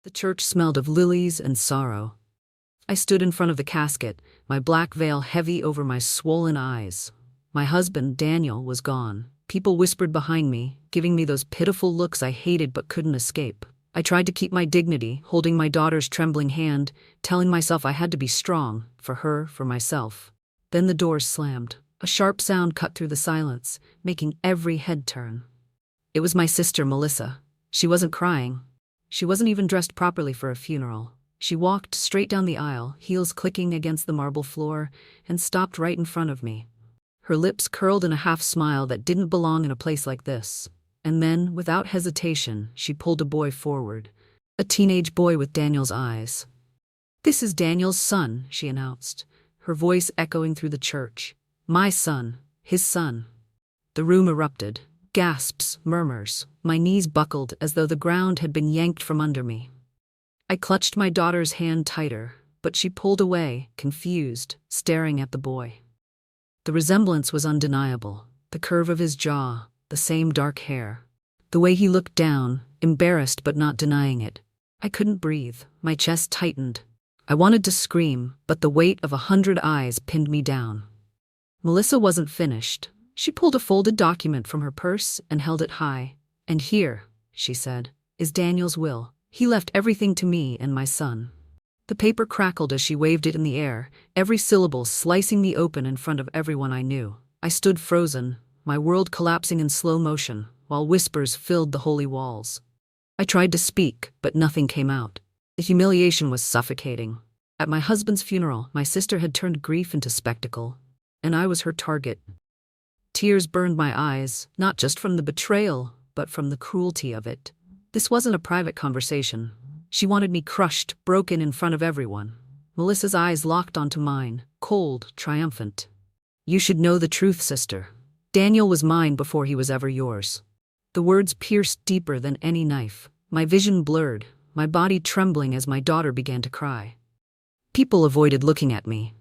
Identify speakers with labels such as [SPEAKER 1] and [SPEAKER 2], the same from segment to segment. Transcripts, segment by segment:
[SPEAKER 1] The church smelled of lilies and sorrow. I stood in front of the casket, my black veil heavy over my swollen eyes. My husband, Daniel, was gone. People whispered behind me, giving me those pitiful looks I hated but couldn't escape. I tried to keep my dignity, holding my daughter's trembling hand, telling myself I had to be strong, for her, for myself. Then the doors slammed. A sharp sound cut through the silence, making every head turn. It was my sister, Melissa. She wasn't crying. She wasn't even dressed properly for a funeral. She walked straight down the aisle, heels clicking against the marble floor, and stopped right in front of me. Her lips curled in a half-smile that didn't belong in a place like this. And then, without hesitation, she pulled a boy forward. A teenage boy with Daniel's eyes. "This is Daniel's son," she announced, her voice echoing through the church. "My son. His son." The room erupted. Gasps, murmurs. My knees buckled as though the ground had been yanked from under me. I clutched my daughter's hand tighter, but she pulled away, confused, staring at the boy. The resemblance was undeniable. The curve of his jaw, the same dark hair. The way he looked down, embarrassed but not denying it. I couldn't breathe. My chest tightened. I wanted to scream, but the weight of 100 eyes pinned me down. Melissa wasn't finished. She pulled a folded document from her purse and held it high. "And here," she said, "is Daniel's will. He left everything to me and my son." The paper crackled as she waved it in the air, every syllable slicing me open in front of everyone I knew. I stood frozen, my world collapsing in slow motion, while whispers filled the holy walls. I tried to speak, but nothing came out. The humiliation was suffocating. At my husband's funeral, my sister had turned grief into spectacle, and I was her target. Tears burned my eyes, not just from the betrayal, but from the cruelty of it. This wasn't a private conversation. She wanted me crushed, broken in front of everyone. Melissa's eyes locked onto mine, cold, triumphant. "You should know the truth, sister. Daniel was mine before he was ever yours." The words pierced deeper than any knife. My vision blurred, my body trembling as my daughter began to cry. People avoided looking at me,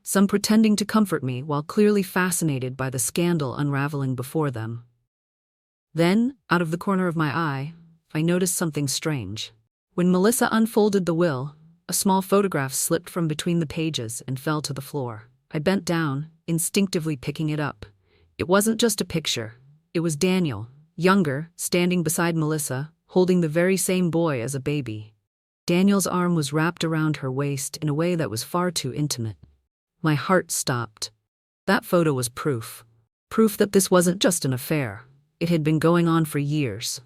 [SPEAKER 1] some pretending to comfort me while clearly fascinated by the scandal unraveling before them. Then, out of the corner of my eye, I noticed something strange. When Melissa unfolded the will, a small photograph slipped from between the pages and fell to the floor. I bent down, instinctively picking it up. It wasn't just a picture. It was Daniel, younger, standing beside Melissa, holding the very same boy as a baby. Daniel's arm was wrapped around her waist in a way that was far too intimate. My heart stopped. That photo was proof. Proof that this wasn't just an affair. It had been going on for years.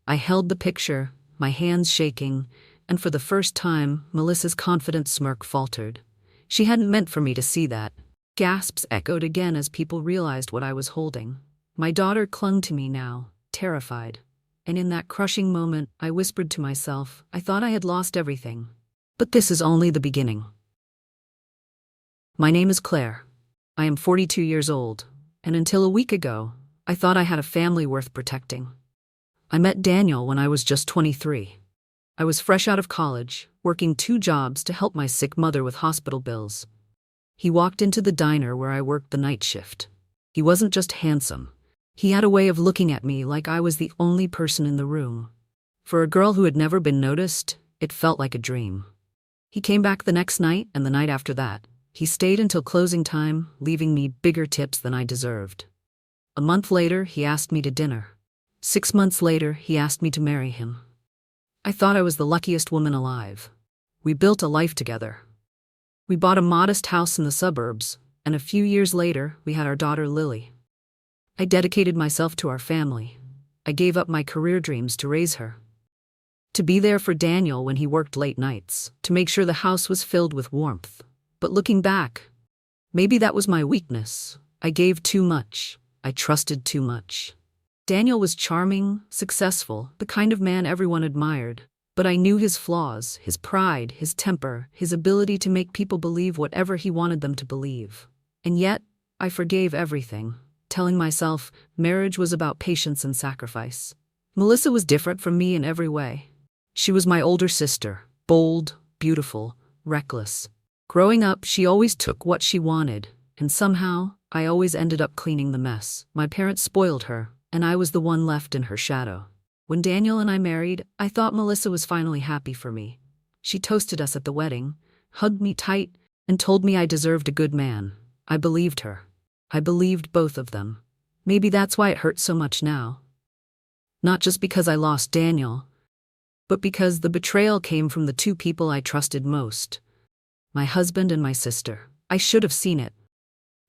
[SPEAKER 1] I held the picture, my hands shaking, and for the first time, Melissa's confident smirk faltered. She hadn't meant for me to see that. Gasps echoed again as people realized what I was holding. My daughter clung to me now, terrified. And in that crushing moment, I whispered to myself, I thought I had lost everything. But this is only the beginning. My name is Claire. I am 42 years old, and until a week ago, I thought I had a family worth protecting. I met Daniel when I was just 23. I was fresh out of college, working 2 jobs to help my sick mother with hospital bills. He walked into the diner where I worked the night shift. He wasn't just handsome. He had a way of looking at me like I was the only person in the room. For a girl who had never been noticed, it felt like a dream. He came back the next night and the night after that. He stayed until closing time, leaving me bigger tips than I deserved. A month later, he asked me to dinner. 6 months later, he asked me to marry him. I thought I was the luckiest woman alive. We built a life together. We bought a modest house in the suburbs, and a few years later, we had our daughter Lily. I dedicated myself to our family. I gave up my career dreams to raise her. To be there for Daniel when he worked late nights, to make sure the house was filled with warmth. But looking back, maybe that was my weakness. I gave too much. I trusted too much. Daniel was charming, successful, the kind of man everyone admired. But I knew his flaws, his pride, his temper, his ability to make people believe whatever he wanted them to believe. And yet, I forgave everything, telling myself marriage was about patience and sacrifice. Melissa was different from me in every way. She was my older sister, bold, beautiful, reckless. Growing up, she always took what she wanted, and somehow, I always ended up cleaning the mess. My parents spoiled her, and I was the one left in her shadow. When Daniel and I married, I thought Melissa was finally happy for me. She toasted us at the wedding, hugged me tight, and told me I deserved a good man. I believed her. I believed both of them. Maybe that's why it hurts so much now. Not just because I lost Daniel, but because the betrayal came from the two people I trusted most. My husband and my sister. I should have seen it.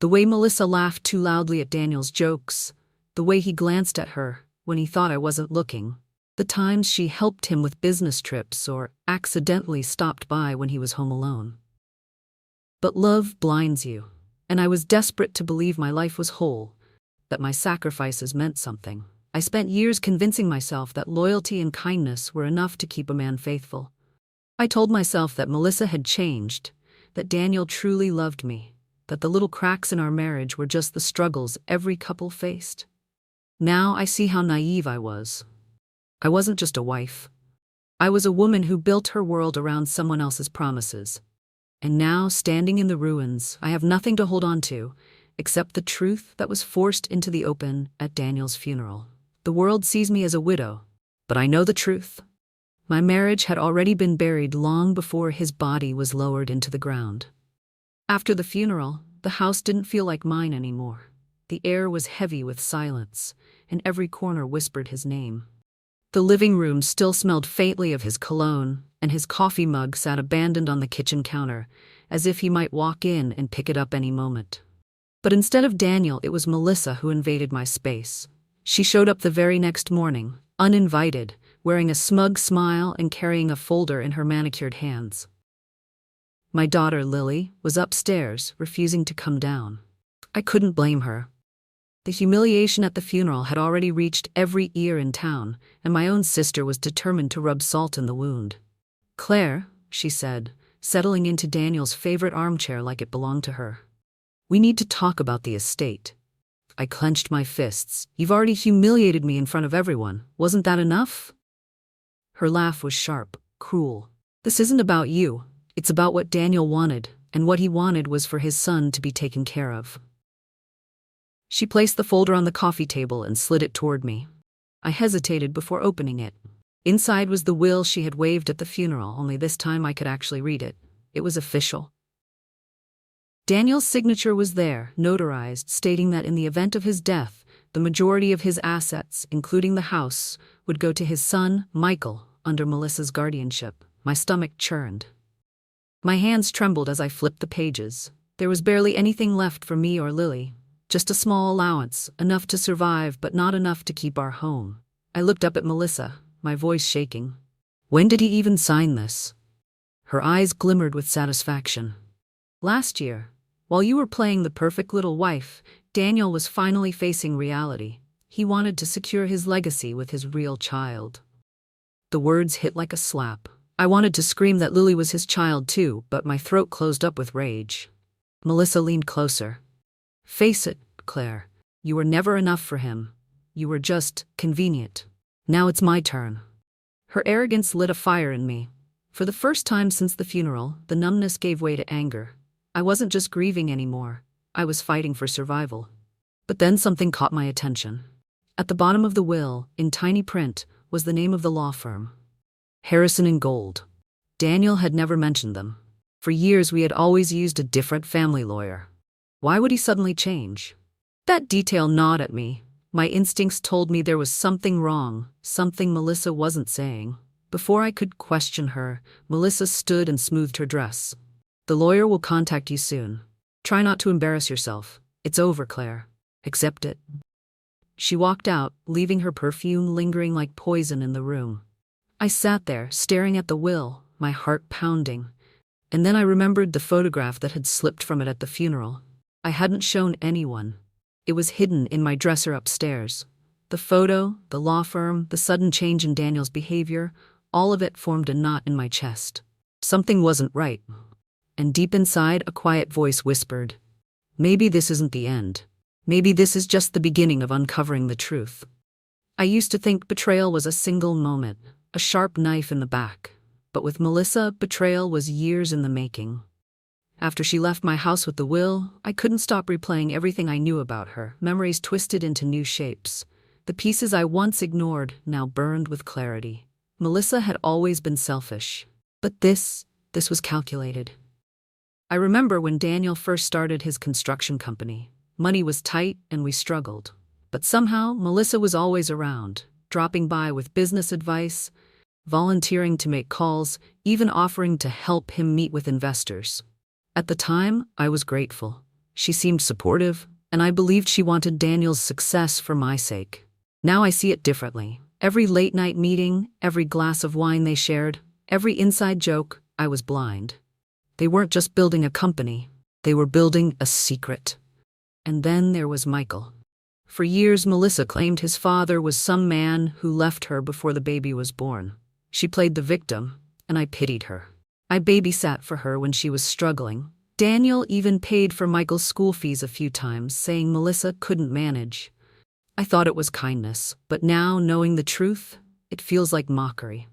[SPEAKER 1] The way Melissa laughed too loudly at Daniel's jokes, the way he glanced at her when he thought I wasn't looking, the times she helped him with business trips or accidentally stopped by when he was home alone. But love blinds you, and I was desperate to believe my life was whole, that my sacrifices meant something. I spent years convincing myself that loyalty and kindness were enough to keep a man faithful. I told myself that Melissa had changed, that Daniel truly loved me, that the little cracks in our marriage were just the struggles every couple faced. Now I see how naive I was. I wasn't just a wife. I was a woman who built her world around someone else's promises. And now, standing in the ruins, I have nothing to hold on to, except the truth that was forced into the open at Daniel's funeral. The world sees me as a widow, but I know the truth. My marriage had already been buried long before his body was lowered into the ground. After the funeral, the house didn't feel like mine anymore. The air was heavy with silence, and every corner whispered his name. The living room still smelled faintly of his cologne, and his coffee mug sat abandoned on the kitchen counter, as if he might walk in and pick it up any moment. But instead of Daniel, it was Melissa who invaded my space. She showed up the very next morning, uninvited, wearing a smug smile and carrying a folder in her manicured hands. My daughter, Lily, was upstairs, refusing to come down. I couldn't blame her. The humiliation at the funeral had already reached every ear in town, and my own sister was determined to rub salt in the wound. "Claire," she said, settling into Daniel's favorite armchair like it belonged to her. "We need to talk about the estate." I clenched my fists. "You've already humiliated me in front of everyone. Wasn't that enough?" Her laugh was sharp, cruel. "This isn't about you. It's about what Daniel wanted, and what he wanted was for his son to be taken care of." She placed the folder on the coffee table and slid it toward me. I hesitated before opening it. Inside was the will she had waved at the funeral, only this time I could actually read it. It was official. Daniel's signature was there, notarized, stating that in the event of his death, the majority of his assets, including the house, would go to his son, Michael, under Melissa's guardianship. My stomach churned. My hands trembled as I flipped the pages. There was barely anything left for me or Lily. Just a small allowance, enough to survive but not enough to keep our home. I looked up at Melissa, my voice shaking. "When did he even sign this?" Her eyes glimmered with satisfaction. "Last year. While you were playing the perfect little wife, Daniel was finally facing reality. He wanted to secure his legacy with his real child." The words hit like a slap. I wanted to scream that Lily was his child too, but my throat closed up with rage. Melissa leaned closer. "Face it, Claire. You were never enough for him. You were just convenient. Now it's my turn." Her arrogance lit a fire in me. For the first time since the funeral, the numbness gave way to anger. I wasn't just grieving anymore. I was fighting for survival. But then something caught my attention. At the bottom of the will, in tiny print, was the name of the law firm. Harrison and Gold. Daniel had never mentioned them. For years we had always used a different family lawyer. Why would he suddenly change? That detail gnawed at me. My instincts told me there was something wrong, something Melissa wasn't saying. Before I could question her, Melissa stood and smoothed her dress. "The lawyer will contact you soon. Try not to embarrass yourself. It's over, Claire. Accept it." She walked out, leaving her perfume lingering like poison in the room. I sat there, staring at the will, my heart pounding. And then I remembered the photograph that had slipped from it at the funeral. I hadn't shown anyone. It was hidden in my dresser upstairs. The photo, the law firm, the sudden change in Daniel's behavior, all of it formed a knot in my chest. Something wasn't right. And deep inside, a quiet voice whispered, "Maybe this isn't the end. Maybe this is just the beginning of uncovering the truth." I used to think betrayal was a single moment, a sharp knife in the back. But with Melissa, betrayal was years in the making. After she left my house with the will, I couldn't stop replaying everything I knew about her, memories twisted into new shapes. The pieces I once ignored now burned with clarity. Melissa had always been selfish. But this was calculated. I remember when Daniel first started his construction company. Money was tight and we struggled. But somehow, Melissa was always around, dropping by with business advice, volunteering to make calls, even offering to help him meet with investors. At the time, I was grateful. She seemed supportive, and I believed she wanted Daniel's success for my sake. Now I see it differently. Every late-night meeting, every glass of wine they shared, every inside joke, I was blind. They weren't just building a company, they were building a secret. And then there was Michael. For years, Melissa claimed his father was some man who left her before the baby was born. She played the victim, and I pitied her. I babysat for her when she was struggling. Daniel even paid for Michael's school fees a few times, saying Melissa couldn't manage. I thought it was kindness, but now, knowing the truth, it feels like mockery.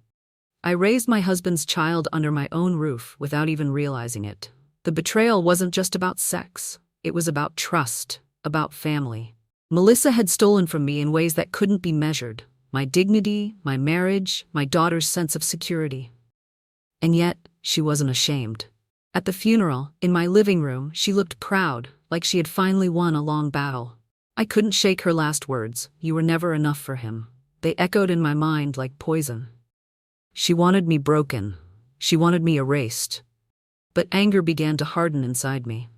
[SPEAKER 1] I raised my husband's child under my own roof without even realizing it. The betrayal wasn't just about sex. It was about trust, about family. Melissa had stolen from me in ways that couldn't be measured. My dignity, my marriage, my daughter's sense of security. And yet, she wasn't ashamed. At the funeral, in my living room, she looked proud, like she had finally won a long battle. I couldn't shake her last words, "You were never enough for him." They echoed in my mind like poison. She wanted me broken. She wanted me erased. But anger began to harden inside me.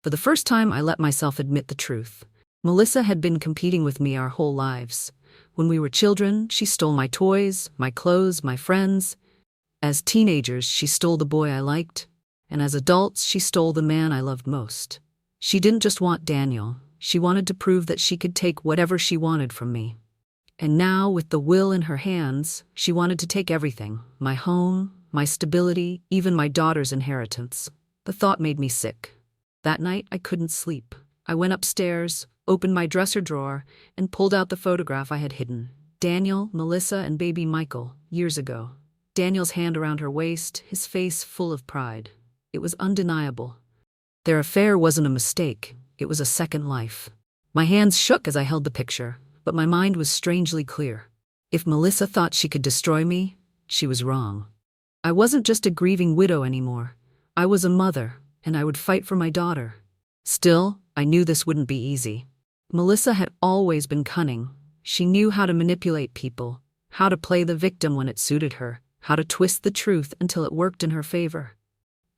[SPEAKER 1] For the first time, I let myself admit the truth. Melissa had been competing with me our whole lives. When we were children, she stole my toys, my clothes, my friends. As teenagers, she stole the boy I liked. And as adults, she stole the man I loved most. She didn't just want Daniel. She wanted to prove that she could take whatever she wanted from me. And now, with the will in her hands, she wanted to take everything. My home, my stability, even my daughter's inheritance. The thought made me sick. That night, I couldn't sleep. I went upstairs, opened my dresser drawer, and pulled out the photograph I had hidden. Daniel, Melissa, and baby Michael, years ago. Daniel's hand around her waist, his face full of pride. It was undeniable. Their affair wasn't a mistake. It was a second life. My hands shook as I held the picture, but my mind was strangely clear. If Melissa thought she could destroy me, she was wrong. I wasn't just a grieving widow anymore. I was a mother, and I would fight for my daughter. Still, I knew this wouldn't be easy. Melissa had always been cunning. She knew how to manipulate people, how to play the victim when it suited her, how to twist the truth until it worked in her favor.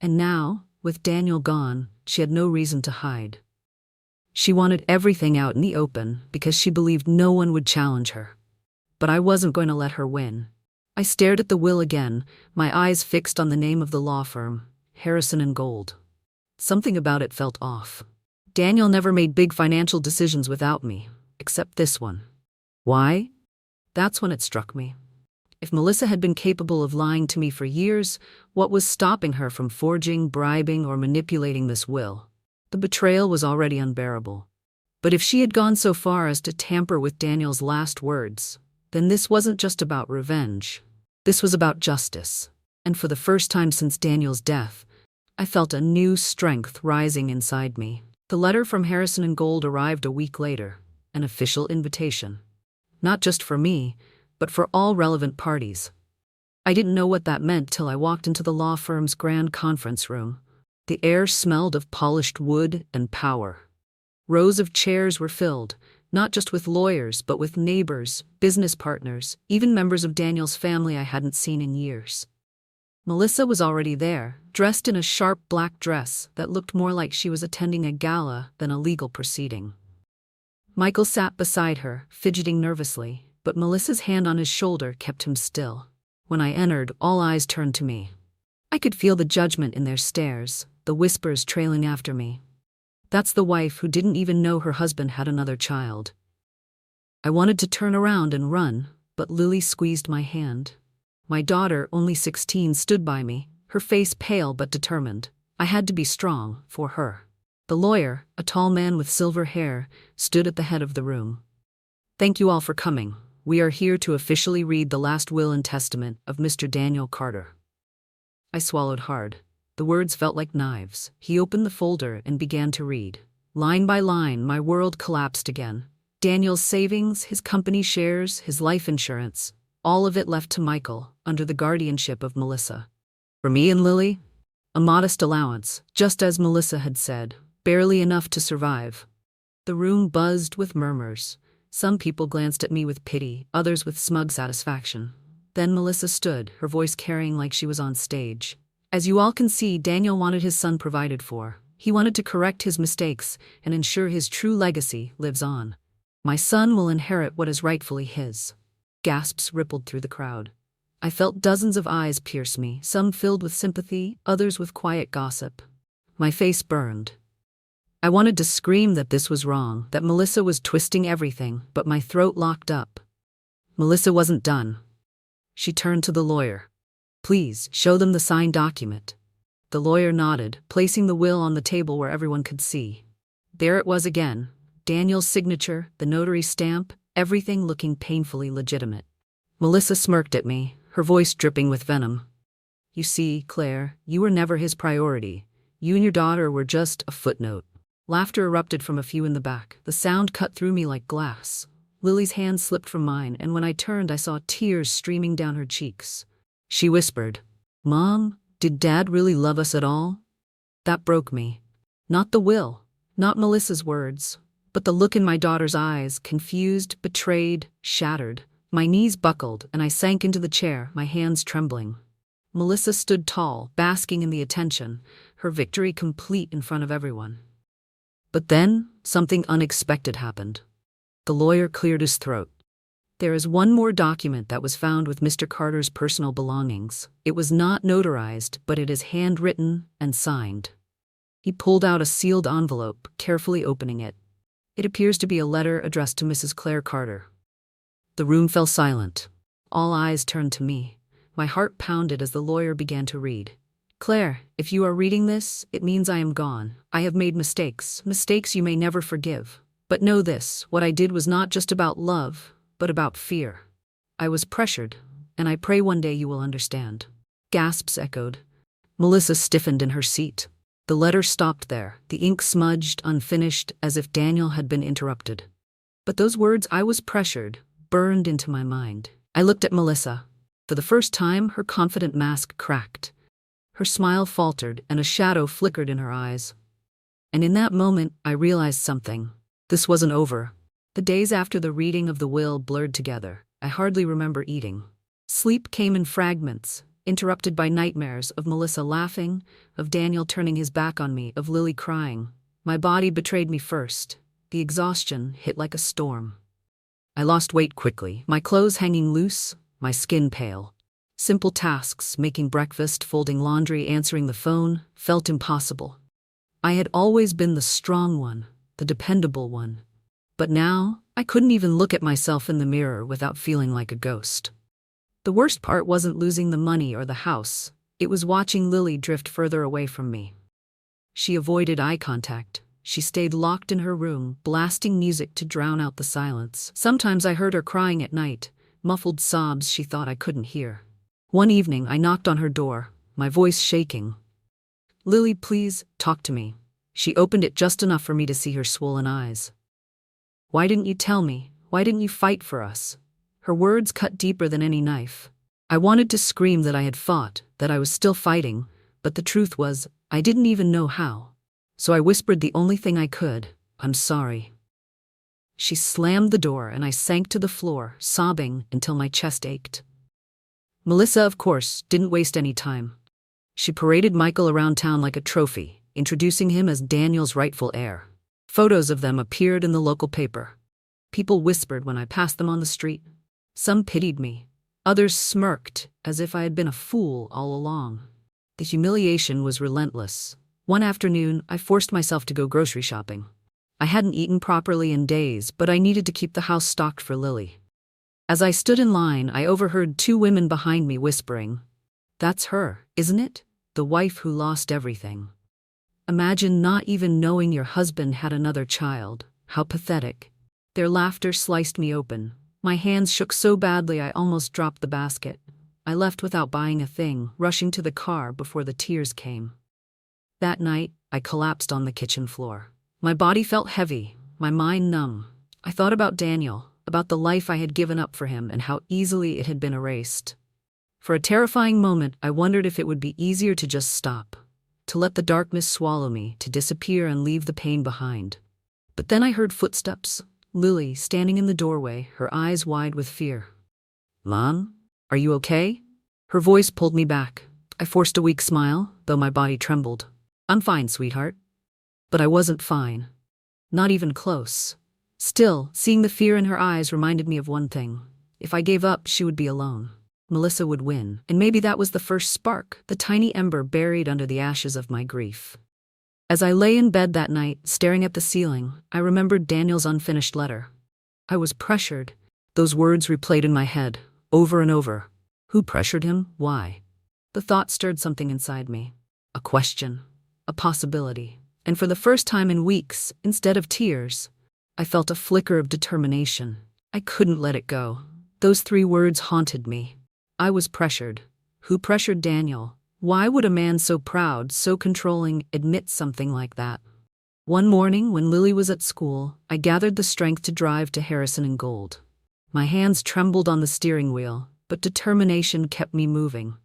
[SPEAKER 1] And now, with Daniel gone, she had no reason to hide. She wanted everything out in the open because she believed no one would challenge her. But I wasn't going to let her win. I stared at the will again, my eyes fixed on the name of the law firm, Harrison & Gold. Something about it felt off. Daniel never made big financial decisions without me, except this one. Why? That's when it struck me. If Melissa had been capable of lying to me for years, what was stopping her from forging, bribing, or manipulating this will? The betrayal was already unbearable. But if she had gone so far as to tamper with Daniel's last words, then this wasn't just about revenge. This was about justice. And for the first time since Daniel's death, I felt a new strength rising inside me. The letter from Harrison & Gold arrived a week later, an official invitation. Not just for me, but for all relevant parties. I didn't know what that meant till I walked into the law firm's grand conference room. The air smelled of polished wood and power. Rows of chairs were filled, not just with lawyers, but with neighbors, business partners, even members of Daniel's family I hadn't seen in years. Melissa was already there, dressed in a sharp black dress that looked more like she was attending a gala than a legal proceeding. Michael sat beside her, fidgeting nervously, but Melissa's hand on his shoulder kept him still. When I entered, all eyes turned to me. I could feel the judgment in their stares, the whispers trailing after me. That's the wife who didn't even know her husband had another child. I wanted to turn around and run, but Lily squeezed my hand. My daughter, only 16, stood by me, her face pale but determined. I had to be strong for her. The lawyer, a tall man with silver hair, stood at the head of the room. "Thank you all for coming. We are here to officially read the last will and testament of Mr. Daniel Carter." I swallowed hard. The words felt like knives. He opened the folder and began to read. Line by line, my world collapsed again. Daniel's savings, his company shares, his life insurance, all of it left to Michael, under the guardianship of Melissa. For me and Lily, a modest allowance, just as Melissa had said, barely enough to survive. The room buzzed with murmurs. Some people glanced at me with pity, others with smug satisfaction. Then Melissa stood, her voice carrying like she was on stage. As you all can see, Daniel wanted his son provided for. He wanted to correct his mistakes and ensure his true legacy lives on. My son will inherit what is rightfully his. Gasps rippled through the crowd. I felt dozens of eyes pierce me, some filled with sympathy, others with quiet gossip. My face burned. I wanted to scream that this was wrong, that Melissa was twisting everything, but my throat locked up. Melissa wasn't done. She turned to the lawyer. Please, show them the signed document. The lawyer nodded, placing the will on the table where everyone could see. There it was again. Daniel's signature, the notary stamp, everything looking painfully legitimate. Melissa smirked at me, her voice dripping with venom. You see, Claire, you were never his priority. You and your daughter were just a footnote. Laughter erupted from a few in the back. The sound cut through me like glass. Lily's hand slipped from mine, and when I turned, I saw tears streaming down her cheeks. She whispered, Mom, did Dad really love us at all? That broke me. Not the will, not Melissa's words, but the look in my daughter's eyes, confused, betrayed, shattered. My knees buckled, and I sank into the chair, my hands trembling. Melissa stood tall, basking in the attention, her victory complete in front of everyone. But then, something unexpected happened. The lawyer cleared his throat. There is one more document that was found with Mr. Carter's personal belongings. It was not notarized, but it is handwritten and signed. He pulled out a sealed envelope, carefully opening it. It appears to be a letter addressed to Mrs. Claire Carter. The room fell silent. All eyes turned to me. My heart pounded as the lawyer began to read. Claire, if you are reading this, it means I am gone. I have made mistakes you may never forgive. But know this, what I did was not just about love, but about fear. I was pressured, and I pray one day you will understand. Gasps echoed. Melissa stiffened in her seat. The letter stopped there, the ink smudged, unfinished, as if Daniel had been interrupted. But those words, I was pressured, burned into my mind. I looked at Melissa. For the first time, her confident mask cracked. Her smile faltered, and a shadow flickered in her eyes. And in that moment, I realized something. This wasn't over. The days after the reading of the will blurred together. I hardly remember eating. Sleep came in fragments, interrupted by nightmares of Melissa laughing, of Daniel turning his back on me, of Lily crying. My body betrayed me first. The exhaustion hit like a storm. I lost weight quickly, my clothes hanging loose, my skin pale. Simple tasks, making breakfast, folding laundry, answering the phone, felt impossible. I had always been the strong one, the dependable one. But now, I couldn't even look at myself in the mirror without feeling like a ghost. The worst part wasn't losing the money or the house. It was watching Lily drift further away from me. She avoided eye contact. She stayed locked in her room, blasting music to drown out the silence. Sometimes I heard her crying at night, muffled sobs she thought I couldn't hear. One evening, I knocked on her door, my voice shaking. Lily, please, talk to me. She opened it just enough for me to see her swollen eyes. Why didn't you tell me? Why didn't you fight for us? Her words cut deeper than any knife. I wanted to scream that I had fought, that I was still fighting, but the truth was, I didn't even know how. So I whispered the only thing I could, I'm sorry. She slammed the door and I sank to the floor, sobbing until my chest ached. Melissa, of course, didn't waste any time. She paraded Michael around town like a trophy, introducing him as Daniel's rightful heir. Photos of them appeared in the local paper. People whispered when I passed them on the street. Some pitied me. Others smirked, as if I had been a fool all along. The humiliation was relentless. One afternoon, I forced myself to go grocery shopping. I hadn't eaten properly in days, but I needed to keep the house stocked for Lily. As I stood in line, I overheard two women behind me whispering, "That's her, isn't it? The wife who lost everything. Imagine not even knowing your husband had another child. How pathetic." Their laughter sliced me open. My hands shook so badly I almost dropped the basket. I left without buying a thing, rushing to the car before the tears came. That night, I collapsed on the kitchen floor. My body felt heavy, my mind numb. I thought about Daniel, about the life I had given up for him and how easily it had been erased. For a terrifying moment, I wondered if it would be easier to just stop, to let the darkness swallow me, to disappear and leave the pain behind. But then I heard footsteps, Lily standing in the doorway, her eyes wide with fear. "Lan, are you okay?" Her voice pulled me back. I forced a weak smile, though my body trembled. "I'm fine, sweetheart." But I wasn't fine. Not even close. Still, seeing the fear in her eyes reminded me of one thing. If I gave up, she would be alone. Melissa would win, and maybe that was the first spark, the tiny ember buried under the ashes of my grief. As I lay in bed that night, staring at the ceiling, I remembered Daniel's unfinished letter. I was pressured. Those words replayed in my head, over and over. Who pressured him? Why? The thought stirred something inside me. A question. A possibility. And for the first time in weeks, instead of tears, I felt a flicker of determination. I couldn't let it go. Those 3 words haunted me. I was pressured. Who pressured Daniel? Why would a man so proud, so controlling, admit something like that? One morning, when Lily was at school, I gathered the strength to drive to Harrison and Gold. My hands trembled on the steering wheel, but determination kept me moving.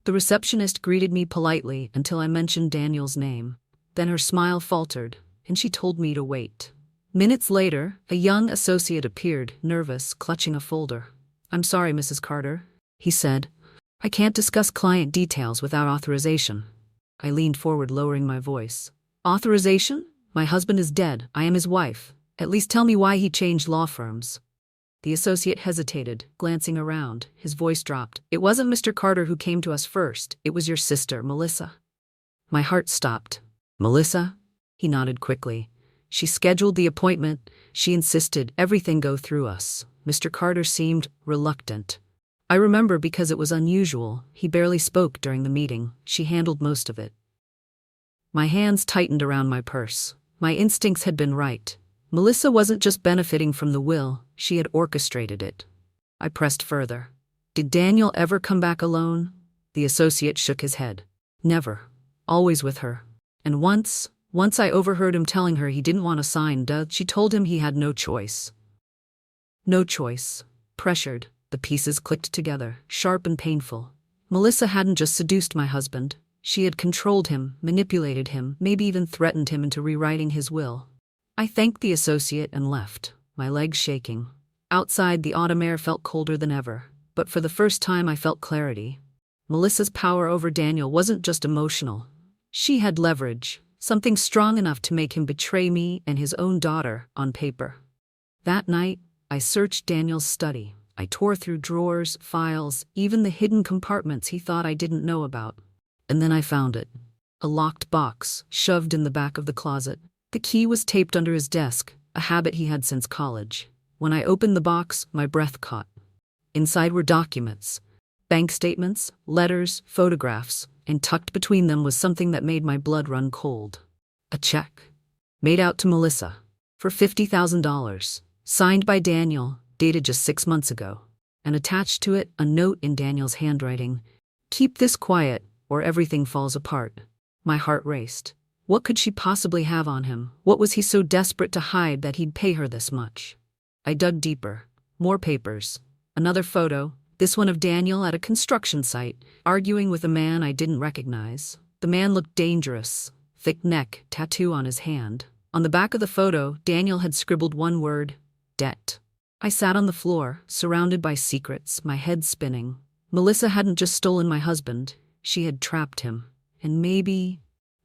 [SPEAKER 1] The receptionist greeted me politely until I mentioned Daniel's name. Then her smile faltered, and she told me to wait. Minutes later, a young associate appeared, nervous, clutching a folder. "I'm sorry, Mrs. Carter," he said. "I can't discuss client details without authorization." I leaned forward, lowering my voice. "Authorization? My husband is dead. I am his wife. At least tell me why he changed law firms." The associate hesitated, glancing around. His voice dropped. "It wasn't Mr. Carter who came to us first. It was your sister, Melissa." My heart stopped. "Melissa?" He nodded quickly. "She scheduled the appointment. She insisted everything go through us." Mr. Carter seemed reluctant. I remember because it was unusual. He barely spoke during the meeting. She handled most of it. My hands tightened around my purse. My instincts had been right. Melissa wasn't just benefiting from the will, she had orchestrated it. I pressed further. "Did Daniel ever come back alone?" The associate shook his head. "Never. Always with her. And once I overheard him telling her he didn't want to sign. She told him he had no choice." No choice. Pressured. The pieces clicked together, sharp and painful. Melissa hadn't just seduced my husband. She had controlled him, manipulated him, maybe even threatened him into rewriting his will. I thanked the associate and left, my legs shaking. Outside, the autumn air felt colder than ever, but for the first time I felt clarity. Melissa's power over Daniel wasn't just emotional. She had leverage, something strong enough to make him betray me and his own daughter on paper. That night, I searched Daniel's study. I tore through drawers, files, even the hidden compartments he thought I didn't know about. And then I found it. A locked box, shoved in the back of the closet. The key was taped under his desk, a habit he had since college. When I opened the box, my breath caught. Inside were documents, bank statements, letters, photographs, and tucked between them was something that made my blood run cold. A check. Made out to Melissa. For $50,000. Signed by Daniel. Dated just 6 months ago, and attached to it a note in Daniel's handwriting. "Keep this quiet, or everything falls apart." My heart raced. What could she possibly have on him? What was he so desperate to hide that he'd pay her this much? I dug deeper. More papers. Another photo, this one of Daniel at a construction site, arguing with a man I didn't recognize. The man looked dangerous. Thick neck, tattoo on his hand. On the back of the photo, Daniel had scribbled one word: debt. I sat on the floor, surrounded by secrets, my head spinning. Melissa hadn't just stolen my husband, she had trapped him. And maybe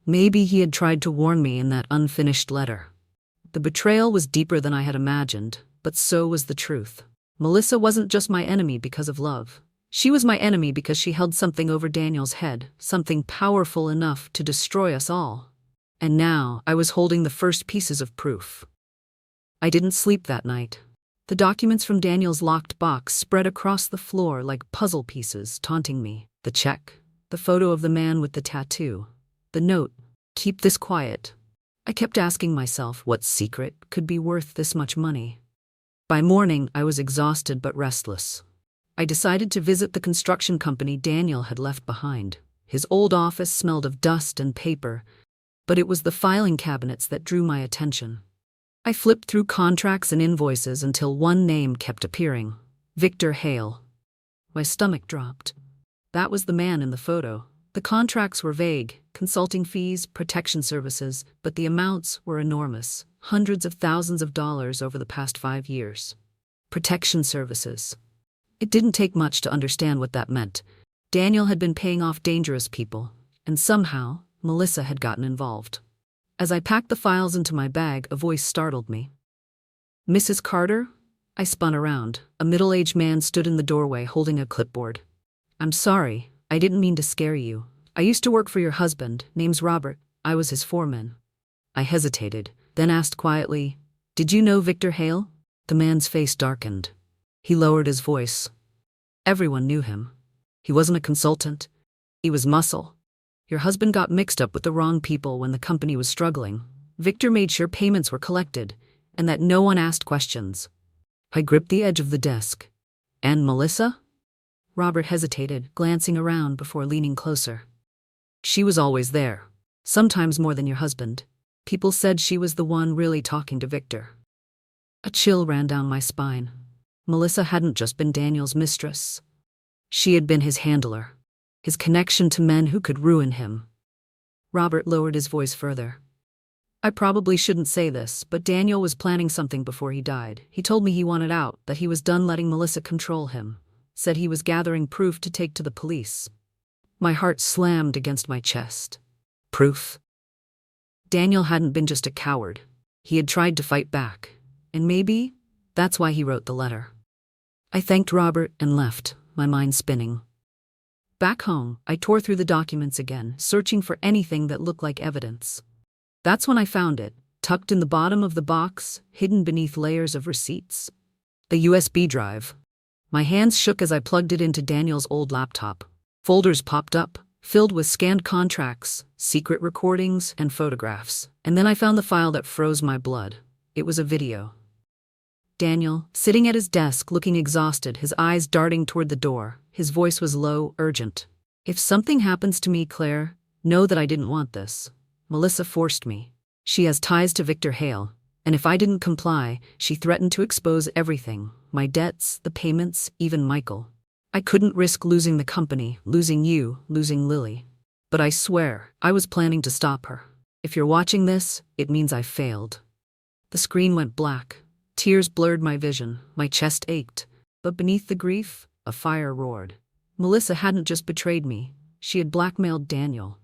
[SPEAKER 1] he had tried to warn me in that unfinished letter. The betrayal was deeper than I had imagined, but so was the truth. Melissa wasn't just my enemy because of love. She was my enemy because she held something over Daniel's head, something powerful enough to destroy us all. And now I was holding the first pieces of proof. I didn't sleep that night. The documents from Daniel's locked box spread across the floor like puzzle pieces, taunting me. The check, the photo of the man with the tattoo, the note, "Keep this quiet." I kept asking myself what secret could be worth this much money. By morning, I was exhausted but restless. I decided to visit the construction company Daniel had left behind. His old office smelled of dust and paper, but it was the filing cabinets that drew my attention. I flipped through contracts and invoices until one name kept appearing: Victor Hale. My stomach dropped. That was the man in the photo. The contracts were vague: consulting fees, protection services, but the amounts were enormous, hundreds of thousands of dollars over the past 5 years. Protection services. It didn't take much to understand what that meant. Daniel had been paying off dangerous people, and somehow Melissa had gotten involved. As I packed the files into my bag, a voice startled me. "Mrs. Carter?" I spun around. A middle-aged man stood in the doorway holding a clipboard. "I'm sorry, I didn't mean to scare you. I used to work for your husband, name's Robert. I was his foreman." I hesitated, then asked quietly, "Did you know Victor Hale?" The man's face darkened. He lowered his voice. "Everyone knew him. He wasn't a consultant. He was muscle. Your husband got mixed up with the wrong people when the company was struggling. Victor made sure payments were collected, and that no one asked questions." I gripped the edge of the desk. "And Melissa?" Robert hesitated, glancing around before leaning closer. "She was always there. Sometimes more than your husband. People said she was the one really talking to Victor." A chill ran down my spine. Melissa hadn't just been Daniel's mistress. She had been his handler, his connection to men who could ruin him. Robert lowered his voice further. "I probably shouldn't say this, but Daniel was planning something before he died. He told me he wanted out, that he was done letting Melissa control him. Said he was gathering proof to take to the police." My heart slammed against my chest. Proof? Daniel hadn't been just a coward. He had tried to fight back. And maybe that's why he wrote the letter. I thanked Robert and left, my mind spinning. Back home, I tore through the documents again, searching for anything that looked like evidence. That's when I found it, tucked in the bottom of the box, hidden beneath layers of receipts. The USB drive. My hands shook as I plugged it into Daniel's old laptop. Folders popped up, filled with scanned contracts, secret recordings, and photographs. And then I found the file that froze my blood. It was a video. Daniel, sitting at his desk looking exhausted, his eyes darting toward the door. His voice was low, urgent. "If something happens to me, Claire, know that I didn't want this. Melissa forced me. She has ties to Victor Hale, and if I didn't comply, she threatened to expose everything, my debts, the payments, even Michael. I couldn't risk losing the company, losing you, losing Lily. But I swear, I was planning to stop her. If you're watching this, it means I failed." The screen went black. Tears blurred my vision, my chest ached. But beneath the grief, a fire roared. Melissa hadn't just betrayed me. She had blackmailed Daniel.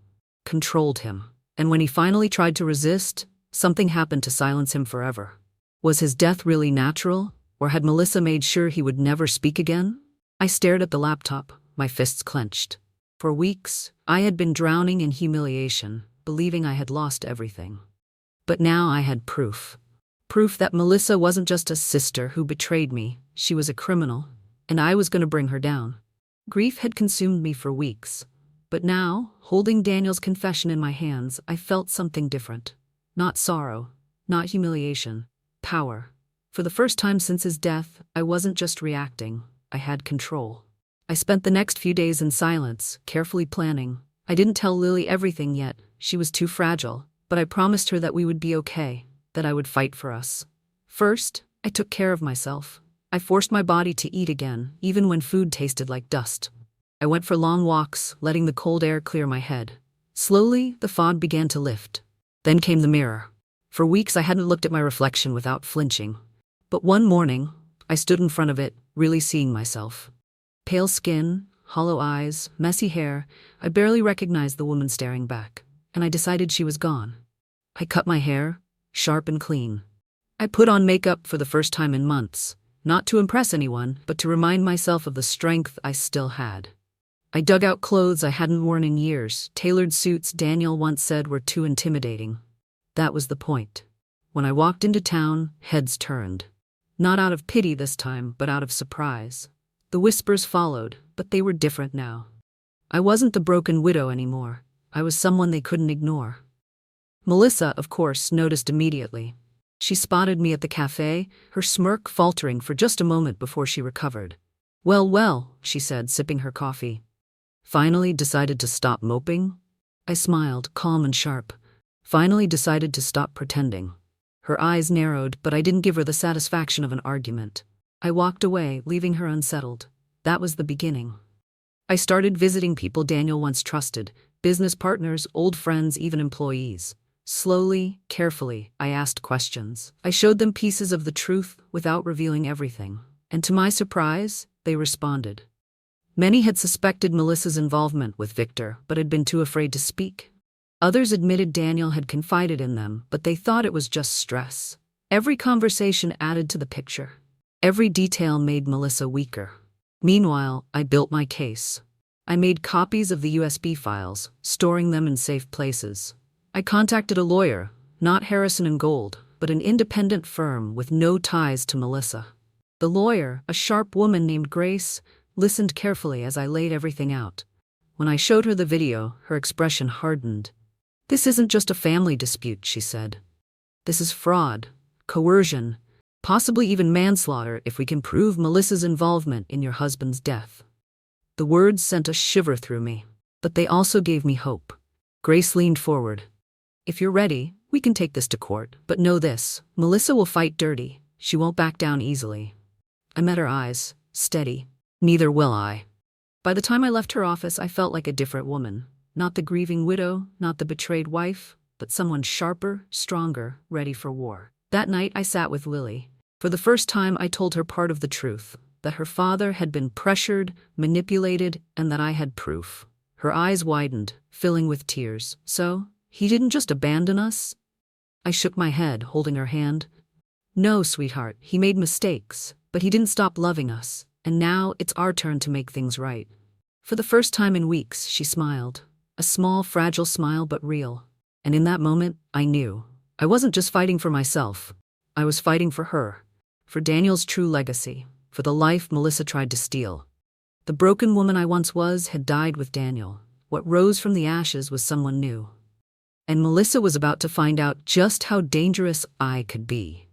[SPEAKER 1] Controlled him. And when he finally tried to resist, something happened to silence him forever. Was his death really natural, or had Melissa made sure he would never speak again? I stared at the laptop, my fists clenched. For weeks, I had been drowning in humiliation, believing I had lost everything. But now I had proof. Proof that Melissa wasn't just a sister who betrayed me, she was a criminal, and I was going to bring her down. Grief had consumed me for weeks. But now, holding Daniel's confession in my hands, I felt something different. Not sorrow, not humiliation, power. For the first time since his death, I wasn't just reacting, I had control. I spent the next few days in silence, carefully planning. I didn't tell Lily everything yet, she was too fragile, but I promised her that we would be okay, that I would fight for us. First, I took care of myself. I forced my body to eat again, even when food tasted like dust. I went for long walks, letting the cold air clear my head. Slowly, the fog began to lift. Then came the mirror. For weeks I hadn't looked at my reflection without flinching. But one morning, I stood in front of it, really seeing myself. Pale skin, hollow eyes, messy hair, I barely recognized the woman staring back, and I decided she was gone. I cut my hair, sharp and clean. I put on makeup for the first time in months, not to impress anyone, but to remind myself of the strength I still had. I dug out clothes I hadn't worn in years, tailored suits Daniel once said were too intimidating. That was the point. When I walked into town, heads turned. Not out of pity this time, but out of surprise. The whispers followed, but they were different now. I wasn't the broken widow anymore. I was someone they couldn't ignore. Melissa, of course, noticed immediately. She spotted me at the cafe, her smirk faltering for just a moment before she recovered. Well, she said, sipping her coffee. Finally decided to stop moping? I smiled, calm and sharp. Finally decided to stop pretending. Her eyes narrowed, but I didn't give her the satisfaction of an argument. I walked away, leaving her unsettled. That was the beginning. I started visiting people Daniel once trusted, business partners, old friends, even employees. Slowly, carefully, I asked questions. I showed them pieces of the truth without revealing everything. And to my surprise, they responded. Many had suspected Melissa's involvement with Victor, but had been too afraid to speak. Others admitted Daniel had confided in them, but they thought it was just stress. Every conversation added to the picture. Every detail made Melissa weaker. Meanwhile, I built my case. I made copies of the USB files, storing them in safe places. I contacted a lawyer, not Harrison and Gold, but an independent firm with no ties to Melissa. The lawyer, a sharp woman named Grace, listened carefully as I laid everything out. When I showed her the video, her expression hardened. "This isn't just a family dispute," she said. "This is fraud, coercion, possibly even manslaughter if we can prove Melissa's involvement in your husband's death." The words sent a shiver through me, but they also gave me hope. Grace leaned forward. "If you're ready, we can take this to court, but know this, Melissa will fight dirty. She won't back down easily." I met her eyes, steady. "Neither will I." By the time I left her office, I felt like a different woman. Not the grieving widow, not the betrayed wife, but someone sharper, stronger, ready for war. That night I sat with Lily. For the first time I told her part of the truth, that her father had been pressured, manipulated, and that I had proof. Her eyes widened, filling with tears. "So, he didn't just abandon us?" I shook my head, holding her hand. "No, sweetheart, he made mistakes, but he didn't stop loving us, and now it's our turn to make things right." For the first time in weeks, she smiled. A small, fragile smile, but real. And in that moment, I knew. I wasn't just fighting for myself. I was fighting for her. For Daniel's true legacy. For the life Melissa tried to steal. The broken woman I once was had died with Daniel. What rose from the ashes was someone new. And Melissa was about to find out just how dangerous I could be.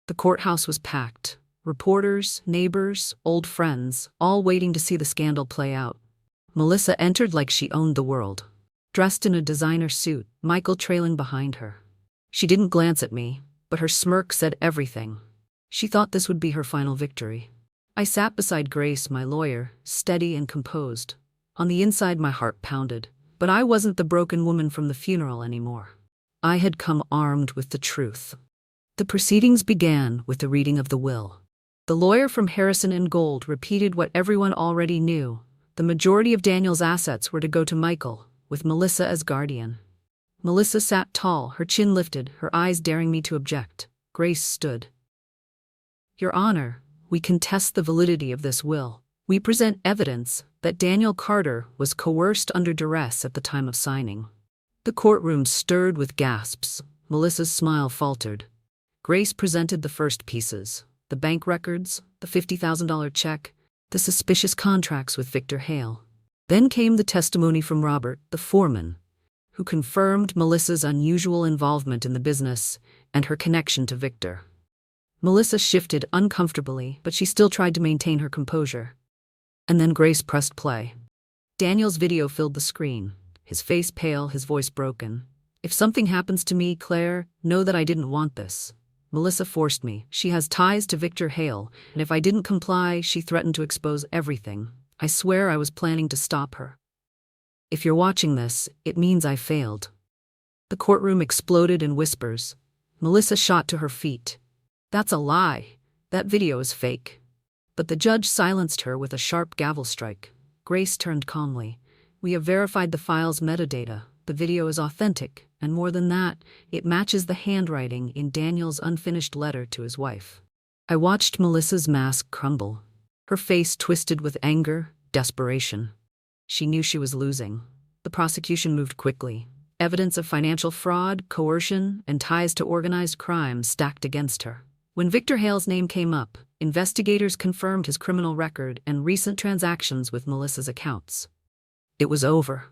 [SPEAKER 1] The courthouse was packed. Reporters, neighbors, old friends, all waiting to see the scandal play out. Melissa entered like she owned the world. Dressed in a designer suit, Michael trailing behind her. She didn't glance at me, but her smirk said everything. She thought this would be her final victory. I sat beside Grace, my lawyer, steady and composed. On the inside, my heart pounded. But I wasn't the broken woman from the funeral anymore. I had come armed with the truth. The proceedings began with the reading of the will. The lawyer from Harrison and Gold repeated what everyone already knew. The majority of Daniel's assets were to go to Michael, with Melissa as guardian. Melissa sat tall, her chin lifted, her eyes daring me to object. Grace stood. "Your Honor, we contest the validity of this will. We present evidence that Daniel Carter was coerced under duress at the time of signing." The courtroom stirred with gasps. Melissa's smile faltered. Grace presented the first pieces. The bank records, the $50,000 check, the suspicious contracts with Victor Hale. Then came the testimony from Robert, the foreman, who confirmed Melissa's unusual involvement in the business and her connection to Victor. Melissa shifted uncomfortably, but she still tried to maintain her composure. And then Grace pressed play. Daniel's video filled the screen, his face pale, his voice broken. "If something happens to me, Claire, know that I didn't want this. Melissa forced me. She has ties to Victor Hale, and if I didn't comply, she threatened to expose everything. I swear I was planning to stop her. If you're watching this, it means I failed." The courtroom exploded in whispers. Melissa shot to her feet. "That's a lie. That video is fake." But the judge silenced her with a sharp gavel strike. Grace turned calmly. "We have verified the file's metadata. The video is authentic, and more than that, it matches the handwriting in Daniel's unfinished letter to his wife." I watched Melissa's mask crumble. Her face twisted with anger, desperation. She knew she was losing. The prosecution moved quickly. Evidence of financial fraud, coercion, and ties to organized crime stacked against her. When Victor Hale's name came up, investigators confirmed his criminal record and recent transactions with Melissa's accounts. It was over.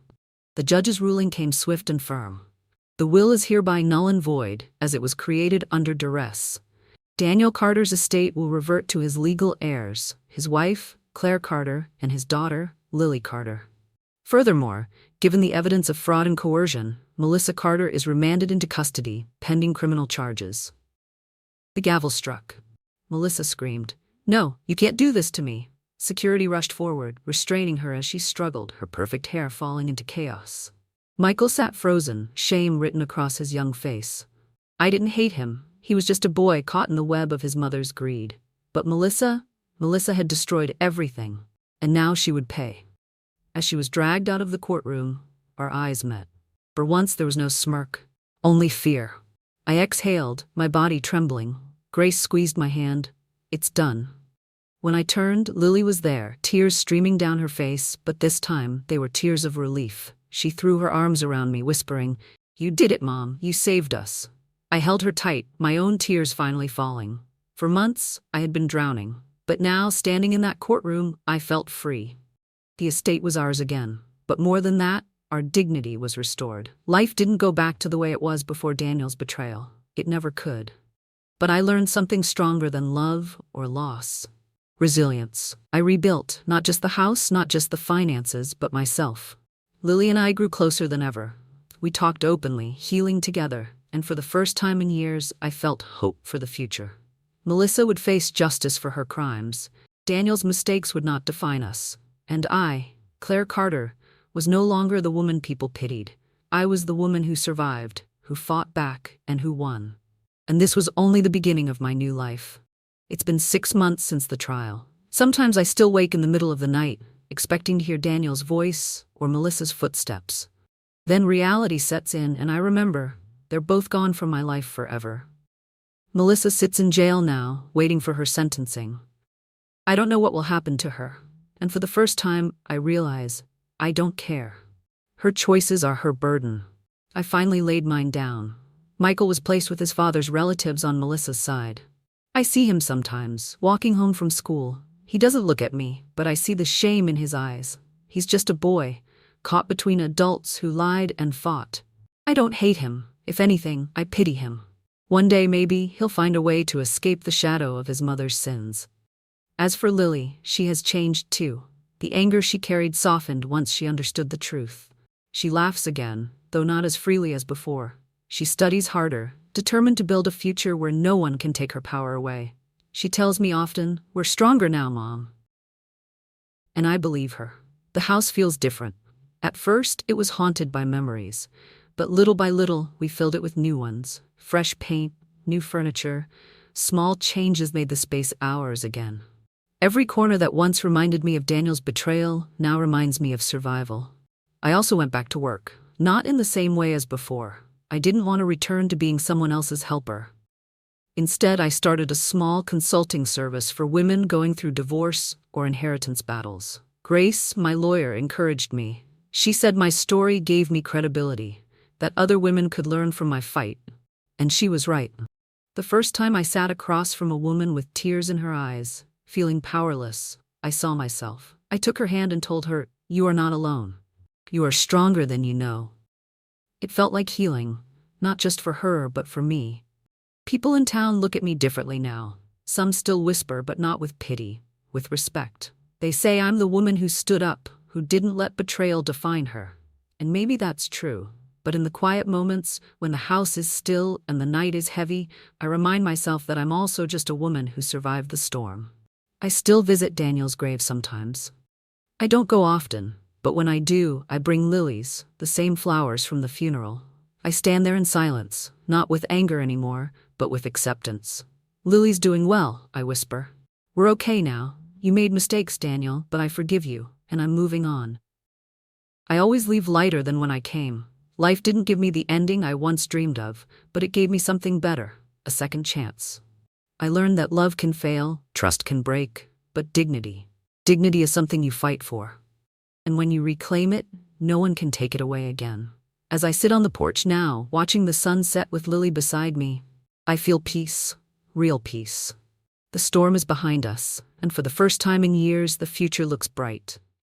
[SPEAKER 1] The judge's ruling came swift and firm. The will is hereby null and void, as it was created under duress. Daniel Carter's estate will revert to his legal heirs, his wife, Claire Carter, and his daughter, Lily Carter. Furthermore, given the evidence of fraud and coercion, Melissa Carter is remanded into custody, pending criminal charges. The gavel struck. Melissa screamed, "No, you can't do this to me." Security rushed forward, restraining her as she struggled, her perfect hair falling into chaos. Michael sat frozen, shame written across his young face. I didn't hate him. He was just a boy caught in the web of his mother's greed. But Melissa had destroyed everything, and now she would pay. As she was dragged out of the courtroom, our eyes met. For once there was no smirk, only fear. I exhaled, my body trembling. Grace squeezed my hand. "It's done." When I turned, Lily was there, tears streaming down her face, but this time they were tears of relief. She threw her arms around me, whispering, "You did it, Mom. You saved us." I held her tight, my own tears finally falling. For months, I had been drowning, but now, standing in that courtroom, I felt free. The estate was ours again, but more than that, our dignity was restored. Life didn't go back to the way it was before Daniel's betrayal. It never could. But I learned something stronger than love or loss. Resilience. I rebuilt, not just the house, not just the finances, but myself. Lily and I grew closer than ever. We talked openly, healing together, and for the first time in years, I felt hope for the future. Melissa would face justice for her crimes. Daniel's mistakes would not define us. And I, Claire Carter, was no longer the woman people pitied. I was the woman who survived, who fought back, and who won. And this was only the beginning of my new life. It's been 6 months since the trial. Sometimes I still wake in the middle of the night, expecting to hear Daniel's voice or Melissa's footsteps. Then reality sets in, and I remember, they're both gone from my life forever. Melissa sits in jail now, waiting for her sentencing. I don't know what will happen to her, and for the first time, I realize I don't care. Her choices are her burden. I finally laid mine down. Michael was placed with his father's relatives on Melissa's side. I see him sometimes, walking home from school. He doesn't look at me, but I see the shame in his eyes. He's just a boy, caught between adults who lied and fought. I don't hate him. If anything, I pity him. One day, maybe, he'll find a way to escape the shadow of his mother's sins. As for Lily, she has changed too. The anger she carried softened once she understood the truth. She laughs again, though not as freely as before. She studies harder, determined to build a future where no one can take her power away. She tells me often, "We're stronger now, Mom." And I believe her. The house feels different. At first, it was haunted by memories, but little by little, we filled it with new ones. Fresh paint, new furniture, small changes made the space ours again. Every corner that once reminded me of Daniel's betrayal now reminds me of survival. I also went back to work, not in the same way as before. I didn't want to return to being someone else's helper. Instead, I started a small consulting service for women going through divorce or inheritance battles. Grace, my lawyer, encouraged me. She said my story gave me credibility, that other women could learn from my fight. And she was right. The first time I sat across from a woman with tears in her eyes, feeling powerless, I saw myself. I took her hand and told her, "You are not alone. You are stronger than you know." It felt like healing, not just for her, but for me. People in town look at me differently now. Some still whisper, but not with pity, with respect. They say I'm the woman who stood up, who didn't let betrayal define her. And maybe that's true. But in the quiet moments, when the house is still and the night is heavy, I remind myself that I'm also just a woman who survived the storm. I still visit Daniel's grave sometimes. I don't go often, but when I do, I bring lilies, the same flowers from the funeral. I stand there in silence, not with anger anymore, but with acceptance. "Lily's doing well," I whisper. "We're okay now. You made mistakes, Daniel, but I forgive you, and I'm moving on." I always leave lighter than when I came. Life didn't give me the ending I once dreamed of, but it gave me something better, a second chance. I learned that love can fail, trust can break, but dignity is something you fight for. And when you reclaim it, no one can take it away again. As I sit on the porch now, watching the sun set with Lily beside me, I feel peace, real peace. The storm is behind us, and for the first time in years, the future looks bright.